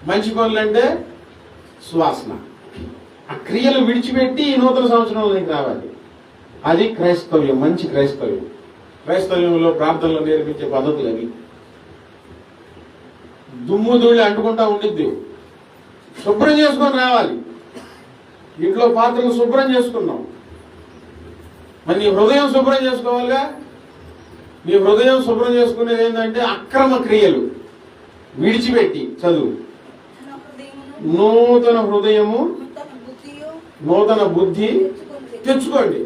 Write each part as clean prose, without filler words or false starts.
మంచి పనులు అంటే సువాసన. ఆ క్రియలు విడిచిపెట్టి ఈ నూతన సంవత్సరంలోకి రావాలి. అది క్రైస్తవ్యం, మంచి క్రైస్తవ్యం. క్రైస్తవ్యంలో ప్రార్థనలో నేర్పించే పద్ధతులు అవి. దుమ్ము ధూళి అంటుకుంటా ఉండిద్ది, శుభ్రం చేసుకొని రావాలి. ఇంట్లో పాత్రలు శుభ్రం చేసుకున్నాం, మరి నీ హృదయం శుభ్రం చేసుకోవాలిగా. నీ హృదయం శుభ్రం చేసుకునేది ఏంటంటే అక్రమ క్రియలు విడిచిపెట్టి చదువు. నూతన హృదయము నూతన బుద్ధి తెచ్చుకోండి.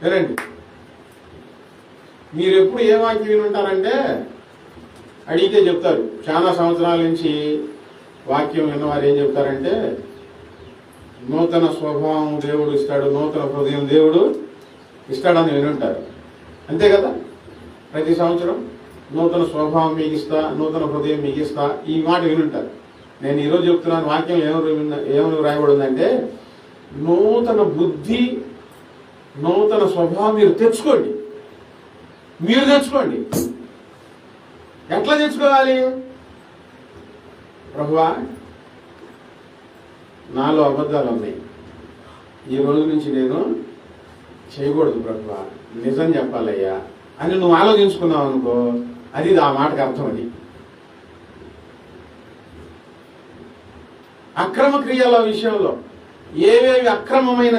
వినండి, మీరు ఎప్పుడు ఏ వాక్యం వినుంటారంటే అడిగితే చెప్తారు. చాలా సంవత్సరాల నుంచి వాక్యం విన్నవారు ఏం చెప్తారంటే నూతన స్వభావం దేవుడు ఇస్తాడు, నూతన హృదయం దేవుడు ఇస్తాడని వినుంటారు. అంతే కదా? ప్రతి సంవత్సరం నూతన స్వభావం మీకు ఇస్తా, నూతన హృదయం మీకు ఇస్తా, ఈ మాట వినుంటారు. నేను ఈరోజు చెప్తున్నాను, వాక్యం ఏమని రాయబడిందంటే నూతన బుద్ధి నూతన స్వభావం మీరు తెచ్చుకోండి. మీరు తెచ్చుకోండి. ఎట్లా తెచ్చుకోవాలి? ప్రభువా, నాలో అబద్ధాలు ఉన్నాయి, ఈ రోజు నుంచి నేను చేయకూడదు ప్రభువా, నిజం చెప్పాలయ్యా అని నువ్వు ఆలోచించుకున్నావు అనుకో, అది ఆ మాటకు అర్థం. అది అక్రమ క్రియల విషయంలో ఏవేవి అక్రమమైన